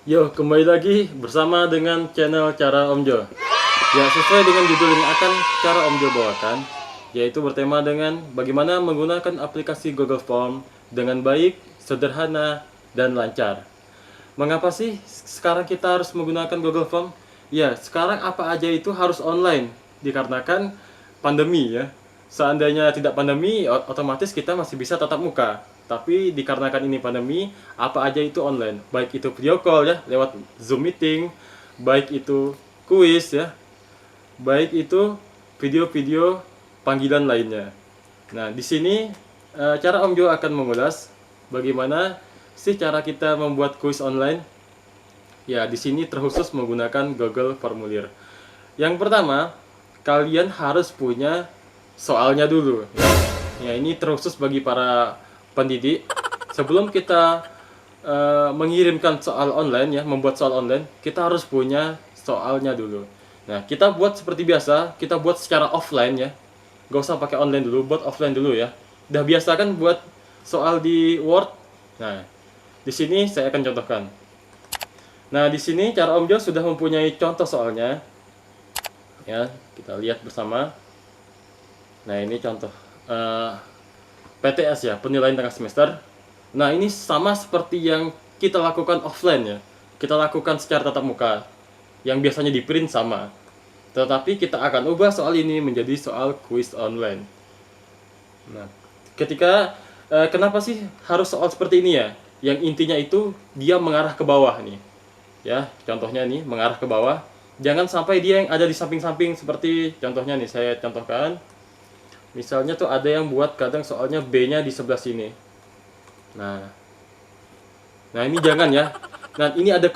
Yo, kembali lagi bersama dengan channel Cara Om Jo. Ya, sesuai dengan judul yang akan Cara Om Jo bawakan, yaitu bertema dengan bagaimana menggunakan aplikasi Google Form dengan baik, sederhana, dan lancar. Mengapa sih sekarang kita harus menggunakan Google Form? Ya, sekarang apa aja itu harus online, dikarenakan pandemi ya. Seandainya tidak pandemi, otomatis kita masih bisa tatap muka. Tapi dikarenakan ini pandemi, apa aja itu online. Baik itu video call ya, lewat Zoom meeting, baik itu kuis ya, baik itu video-video panggilan lainnya. Nah, di sini cara Om Jo akan mengulas bagaimana sih cara kita membuat kuis online. Ya, di sini terkhusus menggunakan Google Formulir. Yang pertama, kalian harus punya soalnya dulu. Ya, ini terkhusus bagi para pendidik. Sebelum kita mengirimkan soal online ya, membuat soal online, kita harus punya soalnya dulu. Nah, kita buat seperti biasa, kita buat secara offline ya. Gak usah pakai online dulu, buat offline dulu ya. Udah biasa kan buat soal di Word? Nah, di sini saya akan contohkan. Nah, di sini cara Om Jo sudah mempunyai contoh soalnya. Ya, kita lihat bersama. Nah, ini contoh PTS ya, penilaian tengah semester. Nah, ini sama seperti yang kita lakukan offline ya. Kita lakukan secara tatap muka. Yang biasanya di print sama. Tetapi kita akan ubah soal ini menjadi soal kuis online. Nah, ketika kenapa sih harus soal seperti ini ya? Yang intinya itu dia mengarah ke bawah nih. Ya, contohnya nih mengarah ke bawah. Jangan sampai dia yang ada di samping-samping seperti contohnya nih saya contohkan. Misalnya tuh ada yang buat kadang soalnya B-nya di sebelah sini. Nah. Nah, ini jangan ya. Nah, ini ada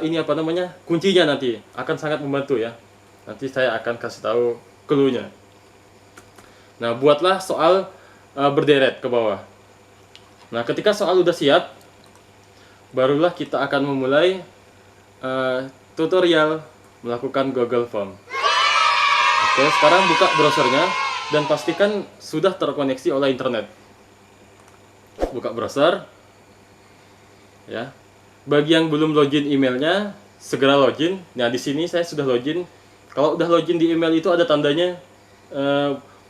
ini apa namanya? Kuncinya nanti akan sangat membantu ya. Nanti saya akan kasih tahu clue-nya. Nah, buatlah soal berderet ke bawah. Nah, ketika soal udah siap, barulah kita akan memulai tutorial melakukan Google Form. Oke, sekarang buka browsernya dan pastikan sudah terkoneksi oleh internet. Buka browser. Ya. Bagi yang belum login emailnya, segera login. Nah, di sini saya sudah login. Kalau udah login di email itu ada tandanya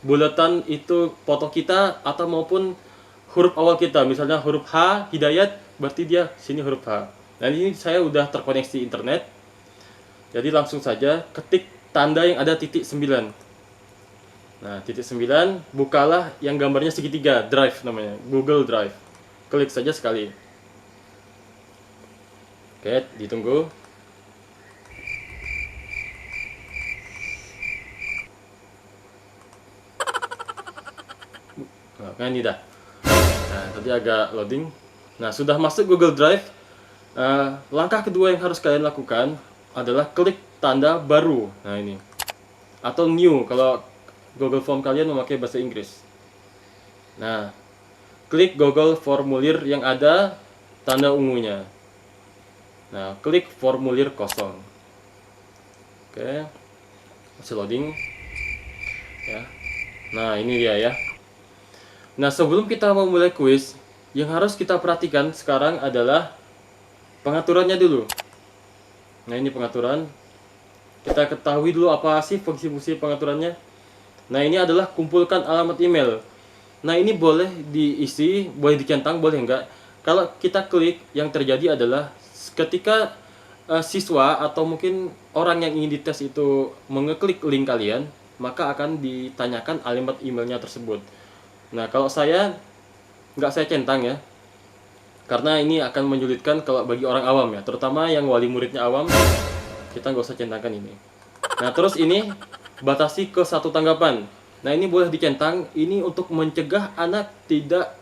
bulatan itu foto kita atau maupun huruf awal kita. Misalnya huruf H, Hidayat, berarti dia sini huruf H. Nah, ini saya udah terkoneksi internet. Jadi langsung saja ketik tanda yang ada titik 9. Nah, titik 9, bukalah yang gambarnya segitiga, Drive namanya, Google Drive. Klik saja sekali. Oke, ditunggu. Nah, ini dah. Nah, tadi agak loading. Nah, sudah masuk Google Drive. Langkah kedua yang harus kalian lakukan adalah klik tanda baru. Nah, ini. Atau new kalau Google Form kalian memakai bahasa Inggris. Nah, klik Google Formulir yang ada tanda ungunya. Nah, klik formulir kosong. Oke. Masih loading. Ya. Nah, ini dia ya. Nah, sebelum kita memulai kuis, yang harus kita perhatikan sekarang adalah pengaturannya dulu. Nah, ini pengaturan. Kita ketahui dulu apa sih fungsi-fungsi pengaturannya. Nah, ini adalah kumpulkan alamat email. Nah, ini boleh diisi, boleh dicentang, boleh enggak. Kalau kita klik, yang terjadi adalah ketika siswa atau mungkin orang yang ingin dites itu mengeklik link kalian, maka akan ditanyakan alamat emailnya tersebut. Nah, kalau saya nggak saya centang ya, karena ini akan menyulitkan kalau bagi orang awam ya, terutama yang wali muridnya awam, kita nggak usah centangkan ini. Nah, terus ini batasi ke 1 tanggapan. Nah, ini boleh dicentang, ini untuk mencegah anak tidak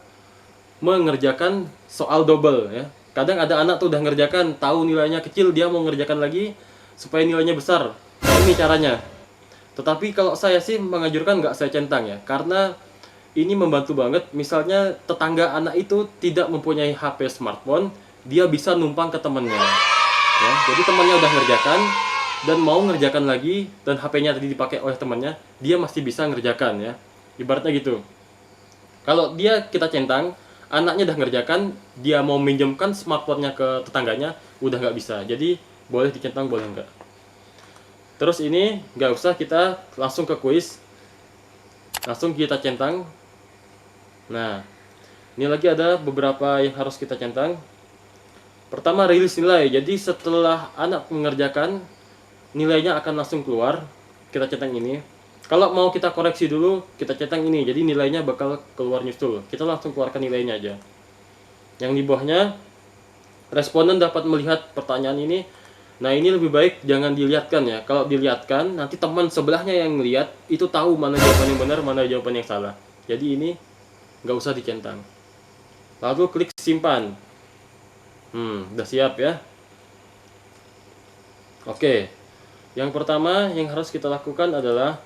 mengerjakan soal double ya. Kadang ada anak tuh udah ngerjakan, tahu nilainya kecil, dia mau ngerjakan lagi supaya nilainya besar. Nah, ini caranya. Tetapi kalau saya sih menganjurkan nggak saya centang ya, karena ini membantu banget. Misalnya tetangga anak itu tidak mempunyai HP smartphone, dia bisa numpang ke temannya. Ya, jadi temannya udah ngerjakan dan mau ngerjakan lagi dan HP-nya tadi dipakai oleh temannya, dia masih bisa ngerjakan ya. Ibaratnya gitu. Kalau dia kita centang, anaknya udah ngerjakan, dia mau minjemkan smartphone-nya ke tetangganya, udah nggak bisa. Jadi boleh dicentang, boleh nggak. Terus ini nggak usah, kita langsung ke kuis, langsung kita centang. Nah, ini lagi ada beberapa yang harus kita centang. Pertama, rilis nilai. Jadi setelah anak mengerjakan, nilainya akan langsung keluar. Kita centang ini. Kalau mau kita koreksi dulu, kita centang ini. Jadi nilainya bakal keluar nyusul. Kita langsung keluarkan nilainya aja. Yang di bawahnya, responden dapat melihat pertanyaan ini. Nah, ini lebih baik jangan dilihatkan ya. Kalau dilihatkan, nanti teman sebelahnya yang lihat itu tahu mana jawaban yang benar, mana jawaban yang salah. Jadi ini nggak usah dicentang. Lalu klik simpan. Udah siap ya. Oke. Yang pertama yang harus kita lakukan adalah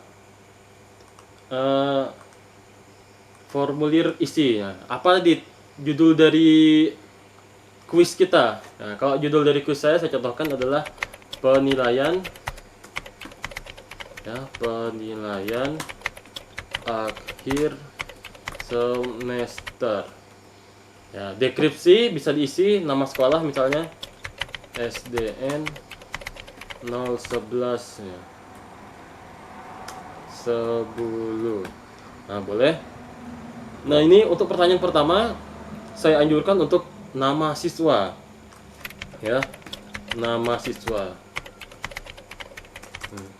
formulir isi. Nah, apa di judul dari kuis kita? Nah, kalau judul dari kuis saya contohkan adalah penilaian ya, penilaian akhir semester. Ya, deskripsi bisa diisi nama sekolah misalnya SDN 011 ya. 10. Nah, boleh. Nah, ini untuk pertanyaan pertama saya anjurkan untuk nama siswa ya, nama siswa.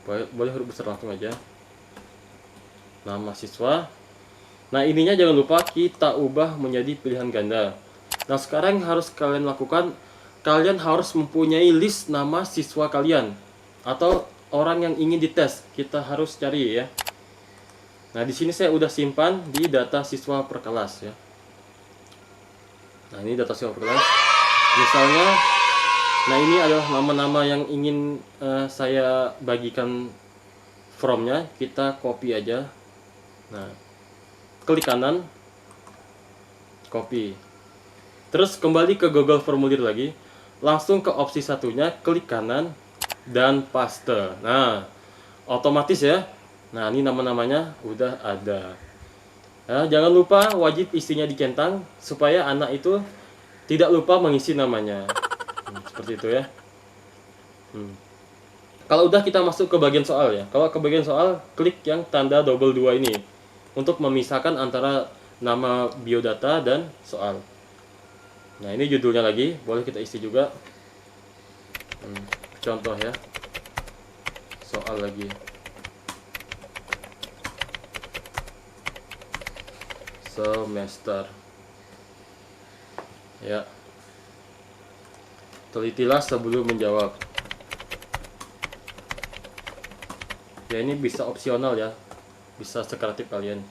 Boleh huruf besar langsung aja, nama siswa. Nah, ininya jangan lupa kita ubah menjadi pilihan ganda. Nah, sekarang yang harus kalian lakukan, kalian harus mempunyai list nama siswa kalian atau orang yang ingin dites. Kita harus cari ya. Nah, di sini saya udah simpan di data siswa per kelas ya. Nah, ini data siswa per kelas. Misalnya, nah ini adalah nama-nama yang ingin saya bagikan from-nya. Kita copy aja. Nah, klik kanan, copy. Terus kembali ke Google Formulir lagi. Langsung ke opsi satunya, klik kanan, dan paste. Nah, otomatis ya. Nah, ini nama-namanya udah ada. Nah, jangan lupa wajib isinya dicentang supaya anak itu tidak lupa mengisi namanya. Seperti itu ya. Kalau udah, kita masuk ke bagian soal ya. Kalau ke bagian soal, klik yang tanda double 2 ini untuk memisahkan antara nama biodata dan soal. Nah, ini judulnya lagi, boleh kita isi juga. Contoh ya. Soal lagi. Semester ya, telitilah sebelum menjawab. Ya, ini bisa opsional ya, bisa sekreatif kalian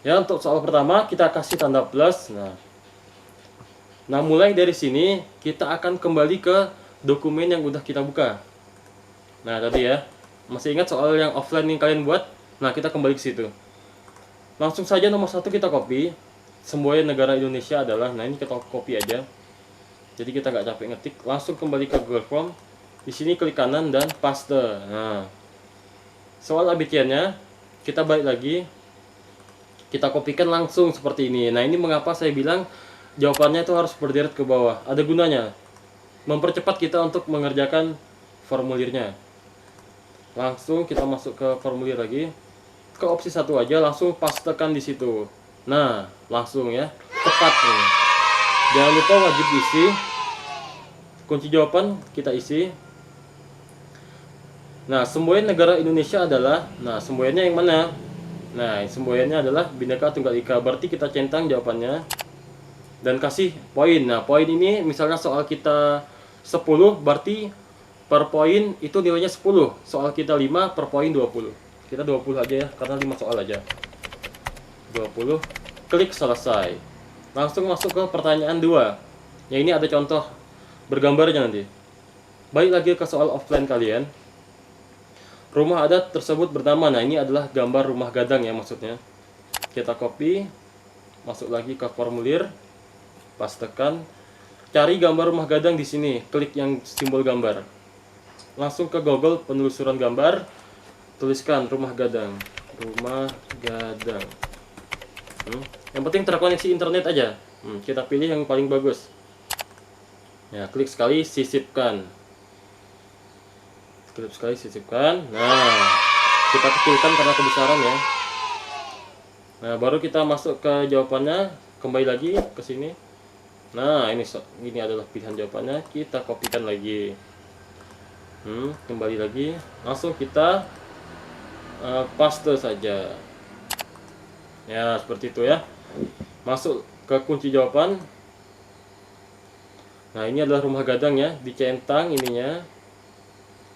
ya. Untuk soal pertama kita kasih tanda plus. Nah, mulai dari sini kita akan kembali ke dokumen yang udah kita buka. Nah, tadi ya, masih ingat soal yang offline yang kalian buat? Nah, kita kembali ke situ. Langsung saja nomor 1 kita copy. Semboyan negara Indonesia adalah, nah ini kita copy aja. Jadi kita nggak capek ngetik. Langsung kembali ke Google Form. Di sini klik kanan dan paste. Nah, soal ABC-nya kita balik lagi. Kita kopikan langsung seperti ini. Nah, ini mengapa saya bilang jawabannya itu harus berderet ke bawah. Ada gunanya. Mempercepat kita untuk mengerjakan formulirnya. Langsung kita masuk ke formulir lagi. Ke opsi 1 aja, langsung pastekan di situ. Nah, langsung ya, tepat nih. Jangan lupa wajib isi. Kunci jawaban kita isi. Nah, semboyan negara Indonesia adalah, nah semboyannya yang mana? Nah, semboyannya adalah Bhinneka Tunggal Ika. Berarti kita centang jawabannya dan kasih poin. Nah, poin ini misalnya soal kita 10, berarti per poin itu nilainya 10. Soal kita 5, per poin 20. Kita 20 aja ya, karena 5 soal aja. 20. Klik selesai. Langsung masuk ke pertanyaan 2. Ya, ini ada contoh bergambarnya nanti. Balik lagi ke soal offline kalian. Rumah adat tersebut bernama, nah ini adalah gambar rumah gadang ya maksudnya. Kita copy, masuk lagi ke formulir, pastekan, cari gambar rumah gadang di sini, klik yang simbol gambar. Langsung ke Google penelusuran gambar, tuliskan rumah gadang, rumah gadang. Yang penting terkoneksi internet aja. Kita pilih yang paling bagus. Ya, klik sekali, sisipkan. Klik sekali, sisipkan. Nah, kita kecilkan karena kebesaran ya. Nah, baru kita masuk ke jawabannya. Kembali lagi ke sini. Nah, ini adalah pilihan jawabannya. Kita kopikan lagi. Kembali lagi. Langsung kita paste saja. Ya, seperti itu ya. Masuk ke kunci jawaban. Nah, ini adalah rumah gadang ya, dicentang ininya.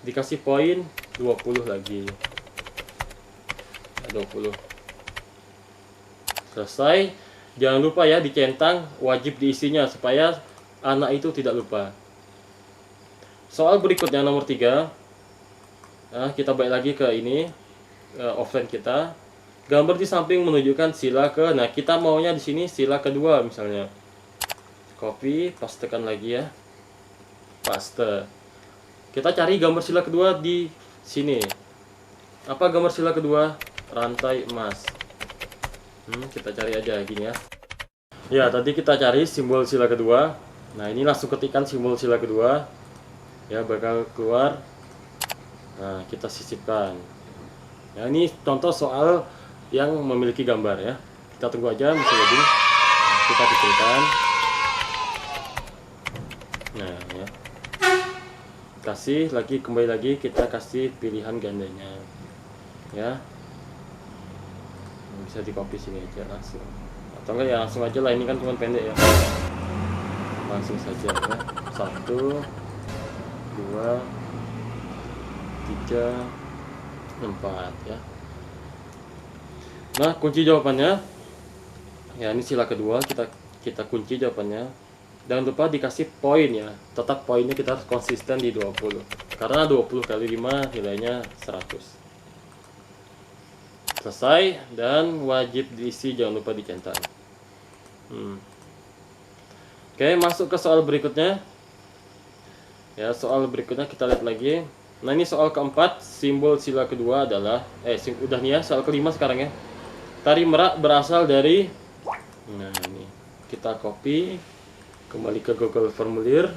Dikasih poin 20 lagi. 20. Selesai. Jangan lupa ya, dicentang wajib diisinya supaya anak itu tidak lupa. Soal berikutnya nomor 3. Nah, kita balik lagi ke ini offline kita. Gambar di samping menunjukkan sila ke. Nah, kita maunya di sini sila kedua misalnya. Copy, pastekan lagi ya. Paste. Kita cari gambar sila kedua di sini. Apa gambar sila kedua? Rantai emas. Kita cari aja gini ya. Ya, tadi kita cari simbol sila kedua. Nah, ini langsung ketikkan simbol sila kedua. Ya, bakal keluar. Nah, kita sisipkan. Ya, ini contoh soal yang memiliki gambar ya. Kita tunggu aja masih loading. Kita kecilkan. Nah ya, kasih lagi, kembali lagi kita kasih pilihan gandanya ya. Bisa di copy sini aja langsung, atau enggak ya langsung aja lah, ini kan cuma pendek ya. Langsung saja ya. 1 2 3 4 ya. Nah, kunci jawabannya ya, ini sila kedua, kita kunci jawabannya. Jangan lupa dikasih poin ya. Tetap poinnya kita harus konsisten di 20. Karena 20 kali 5 nilainya 100. Selesai, dan wajib diisi, jangan lupa dicentang. Oke, masuk ke soal berikutnya. Ya, soal berikutnya kita lihat lagi. Nah, ini soal keempat, simbol sila kedua adalah udah nih ya, soal kelima sekarang ya. Tari merak berasal dari, nah ini kita copy. Kembali ke Google Formulir,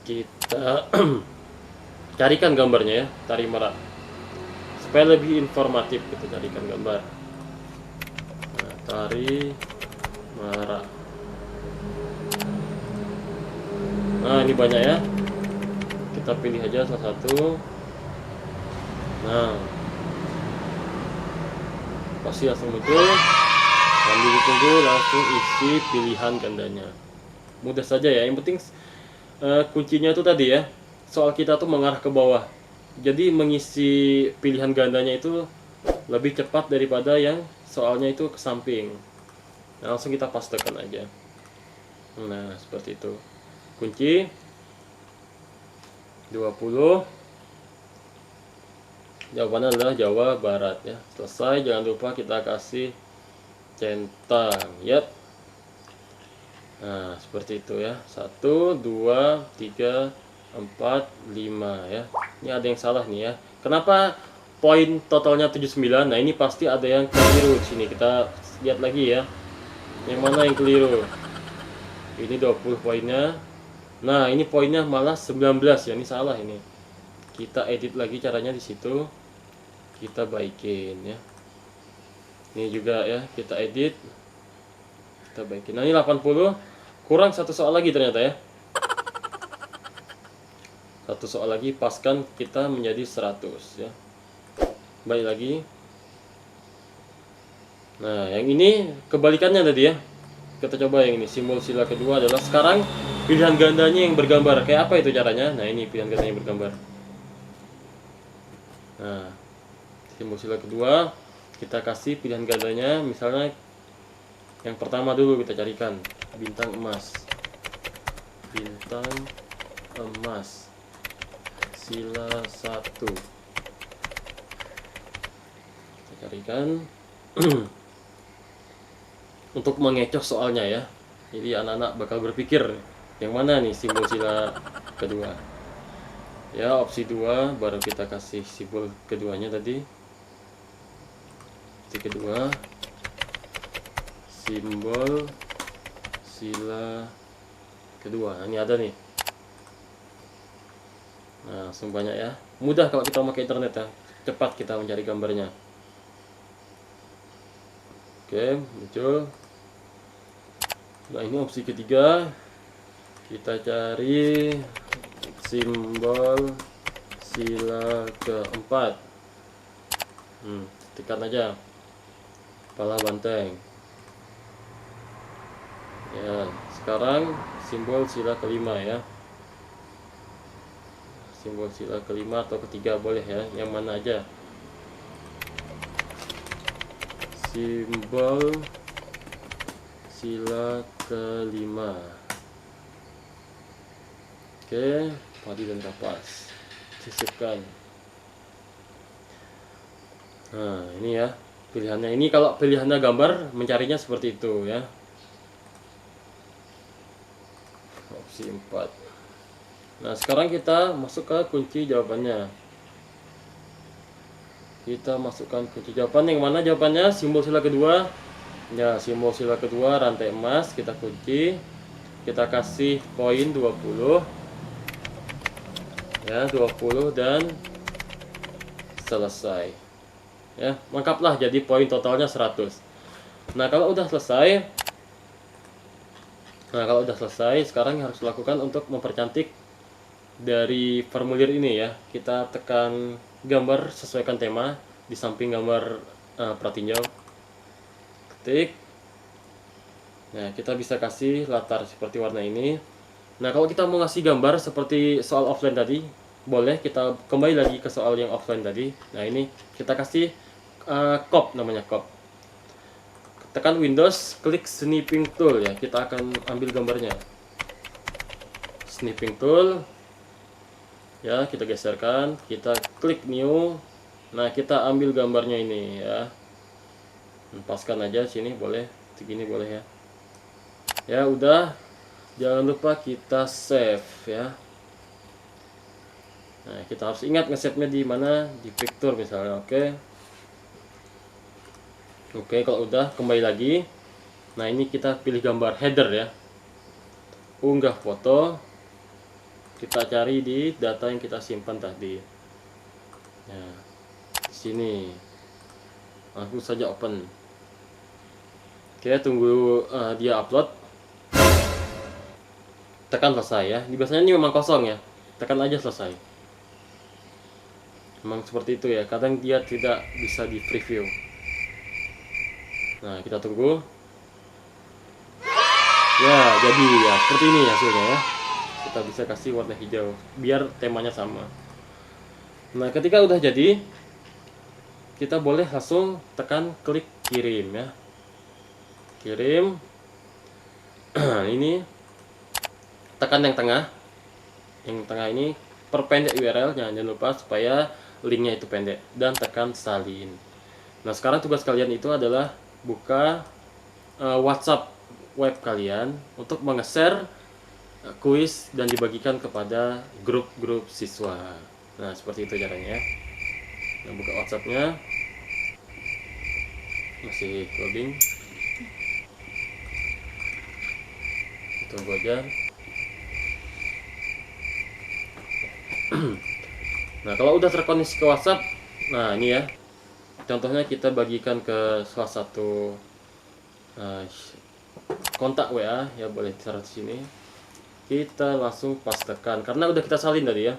kita carikan gambarnya ya, tari merak, supaya lebih informatif. Kita carikan gambar. Nah, tari merak. Nah, ini banyak ya, kita pilih aja salah satu. Nah, pasti langsung muncul. Sambil ditunggu, langsung isi pilihan gandanya. Mudah saja ya, yang penting kuncinya itu tadi ya, soal kita tuh mengarah ke bawah. Jadi mengisi pilihan gandanya itu lebih cepat daripada yang soalnya itu ke samping. Nah, langsung kita pastekan aja. Nah, seperti itu. Kunci 20. Jawabannya adalah Jawa Barat ya. Selesai, jangan lupa kita kasih centang, yep. Nah, seperti itu ya. 1 2 3 4 5 ya. Ini ada yang salah nih ya. Kenapa poin totalnya 79? Nah, ini pasti ada yang keliru di sini. Kita lihat lagi ya. Yang mana yang keliru? Ini 20 poinnya. Nah, ini poinnya malah 19 ya. Ini salah ini. Kita edit lagi caranya di situ. Kita baikin ya. Ini juga ya, kita edit, kita baikin. Nah, ini 80, kurang satu soal lagi ternyata ya. Satu soal lagi, paskan kita menjadi 100 ya. Balik lagi. Nah, yang ini kebalikannya tadi ya. Kita coba yang ini, simbol sila kedua adalah sekarang pilihan gandanya yang bergambar. Kayak apa itu caranya? Nah, ini pilihan gandanya yang bergambar. Nah, simbol sila kedua, kita kasih pilihan gandanya, misalnya yang pertama dulu kita carikan, bintang emas. Bintang emas sila 1. Kita carikan untuk mengecoh soalnya ya. Jadi anak-anak bakal berpikir yang mana nih simbol sila kedua. Ya, opsi 2, baru kita kasih simbol keduanya tadi. Opsi kedua. simbol sila kedua. Ini ada nih. Nah, langsung banyak ya. Mudah kalau kita pakai internet ya. Cepat kita mencari gambarnya. Oke, muncul. Nah, ini opsi ketiga. Kita cari simbol sila keempat. Tekan aja. Kepala banteng. Ya, sekarang simbol sila kelima ya. Simbol sila kelima atau ketiga boleh ya, yang mana aja. Simbol sila kelima. Oke, padi dan kapas. Sisipkan. Nah, ini ya pilihannya. Ini kalau pilihannya gambar, mencarinya seperti itu ya. Opsi 4. Nah, sekarang kita masuk ke kunci jawabannya. Kita masukkan kunci jawaban. Yang mana jawabannya? Simbol sila kedua. Ya, simbol sila kedua rantai emas. Kita kunci. Kita kasih poin 20. Ya, 20 dan selesai. Ya, lengkaplah, jadi poin totalnya 100. Nah, kalau udah selesai, sekarang yang harus dilakukan untuk mempercantik dari formulir ini ya. Kita tekan gambar sesuaikan tema di samping gambar pratinjau. Ketik. Nah, kita bisa kasih latar seperti warna ini. Nah, kalau kita mau ngasih gambar seperti soal offline tadi, boleh kita kembali lagi ke soal yang offline tadi. Nah, ini kita kasih crop, namanya crop. Tekan Windows, klik snipping tool ya. Kita akan ambil gambarnya. Snipping tool. Ya, kita geserkan, kita klik new. Nah, kita ambil gambarnya ini ya. Lepaskan aja sini, boleh. Segini boleh ya. Ya, udah. Jangan lupa kita save ya. Nah, kita harus ingat nge-save-nya di mana, di picture misalnya. Oke. Oke, kalau udah kembali lagi. Nah, ini kita pilih gambar header ya. Unggah foto. Kita cari di data yang kita simpan tadi. Nah, di sini langsung saja open. Oke, tunggu dia upload. Tekan selesai ya. Biasanya ini memang kosong ya. Tekan aja selesai. Memang seperti itu ya. Kadang dia tidak bisa di preview. Nah, kita tunggu. Ya, jadi ya seperti ini hasilnya ya. Kita bisa kasih warna hijau biar temanya sama. Nah, ketika udah jadi, kita boleh langsung tekan klik kirim ya. Kirim. Ini tekan yang tengah. Yang tengah ini perpendek URL, jangan lupa supaya linknya itu pendek, dan tekan salin. Nah, sekarang tugas kalian itu adalah buka WhatsApp web kalian untuk menge-share kuis dan dibagikan kepada grup-grup siswa. Nah, seperti itu caranya ya. Nah, buka WhatsApp-nya. Masih loading. Tunggu aja. Nah, kalau udah terkoneksi ke WhatsApp, nah ini ya. Contohnya kita bagikan ke salah satu kontak WA ya, boleh ditaruh di sini. Kita langsung pastekan karena udah kita salin tadi ya.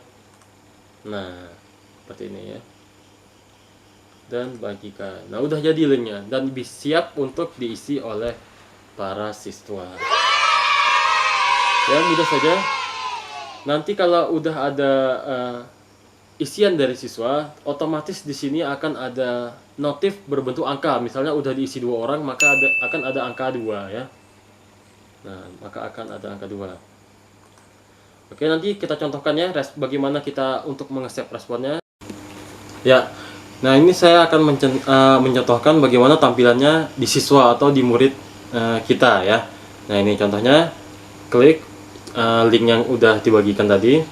Nah, seperti ini ya. Dan bagikan. Nah, udah jadi linknya dan siap untuk diisi oleh para siswa. Ya, mudah saja. Nanti kalau udah ada isian dari siswa, otomatis di sini akan ada notif berbentuk angka. Misalnya udah diisi 2 orang, maka akan ada angka 2 ya. Nah, maka akan ada angka 2. Oke, nanti kita contohkan ya bagaimana kita untuk menge-save responnya. Ya. Nah, ini saya akan mencontohkan bagaimana tampilannya di siswa atau di murid kita ya. Nah, ini contohnya. Klik link yang udah dibagikan tadi.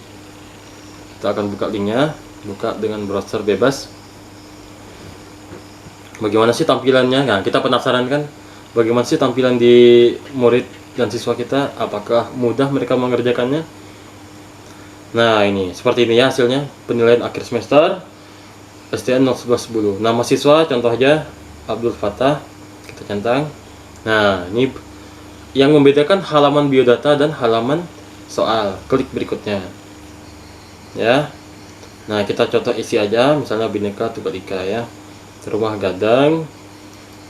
Kita akan buka linknya, buka dengan browser bebas. Bagaimana sih tampilannya? Nah, kita penasaran kan? bagaimana sih tampilan di murid dan siswa kita, apakah mudah mereka mengerjakannya. Nah ini seperti ini ya hasilnya, penilaian akhir semester STN 01110. Nama siswa contoh aja Abdul Fatah, kita centang. Nah ini yang membedakan halaman biodata dan halaman soal, klik berikutnya ya. Nah kita contoh isi aja, misalnya Bhinneka Tunggal Ika ya, rumah gadang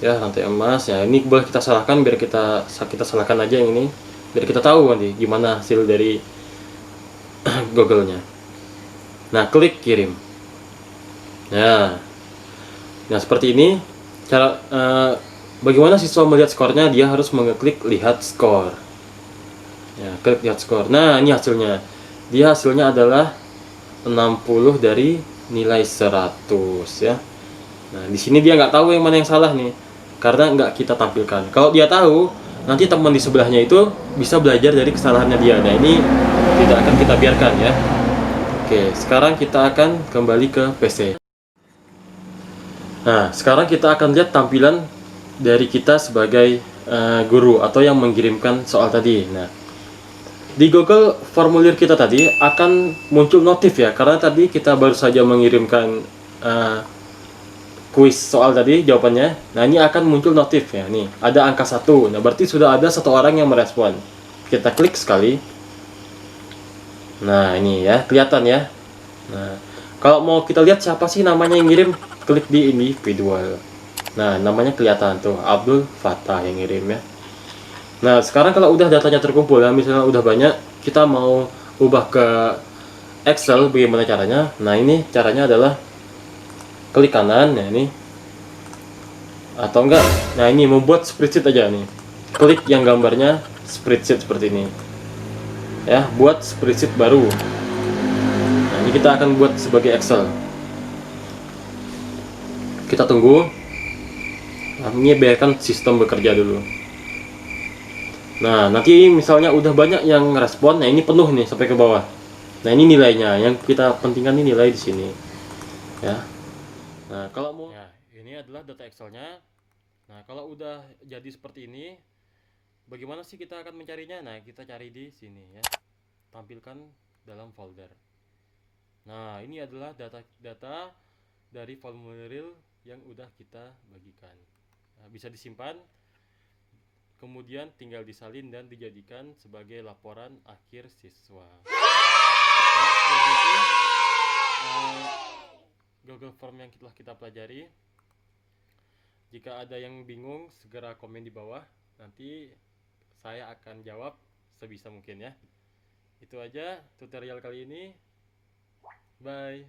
ya, rantai emas ya. Ini boleh kita salahkan, biar kita salahkan aja yang ini, biar kita tahu nanti gimana hasil dari Google-nya. Nah klik kirim. Nah seperti ini cara bagaimana siswa melihat skornya. Dia harus mengeklik lihat skor ya, klik lihat skor. Nah ini hasilnya, dia hasilnya adalah 60 dari nilai 100 ya. Nah di sini dia nggak tahu yang mana yang salah nih, karena nggak kita tampilkan. Kalau dia tahu, nanti teman di sebelahnya itu bisa belajar dari kesalahannya dia. Nah ini tidak akan kita biarkan ya. Oke, sekarang kita akan kembali ke PC. Nah sekarang kita akan lihat tampilan dari kita sebagai guru atau yang mengirimkan soal tadi. Nah di Google formulir kita tadi akan muncul notif ya, karena tadi kita baru saja mengirimkan kuis soal tadi jawabannya. Nah ini akan muncul notif ya, nih ada angka 1. Nah berarti sudah ada satu orang yang merespon. Kita klik sekali. Nah ini ya kelihatan ya. Nah kalau mau kita lihat siapa sih namanya yang ngirim, klik di individual. Nah namanya kelihatan tuh, Abdul Fatah yang ngirim ya. Nah sekarang kalau udah datanya terkumpul ya, misalnya udah banyak, kita mau ubah ke Excel, bagaimana caranya? Nah ini caranya adalah klik kanan ya ini, atau enggak, nah ini membuat spreadsheet aja nih, klik yang gambarnya spreadsheet seperti ini ya, buat spreadsheet baru. Nah ini kita akan buat sebagai Excel. Kita tunggu. Nah, ini biarkan sistem bekerja dulu. Nah nanti misalnya udah banyak yang respon, nah ini penuh nih sampai ke bawah. Nah ini nilainya, yang kita pentingkan ini nilai di sini ya. Nah kalau mau ya, ini adalah data Excelnya. Nah kalau udah jadi seperti ini, bagaimana sih kita akan mencarinya? Nah kita cari di sini ya, tampilkan dalam folder. Nah ini adalah data dari formulir yang udah kita bagikan. Nah, bisa disimpan, kemudian tinggal disalin dan dijadikan sebagai laporan akhir siswa. Nah, seperti itu Google Form yang telah kita pelajari. Jika ada yang bingung, segera komen di bawah. Nanti saya akan jawab sebisa mungkin ya. Itu aja tutorial kali ini. Bye.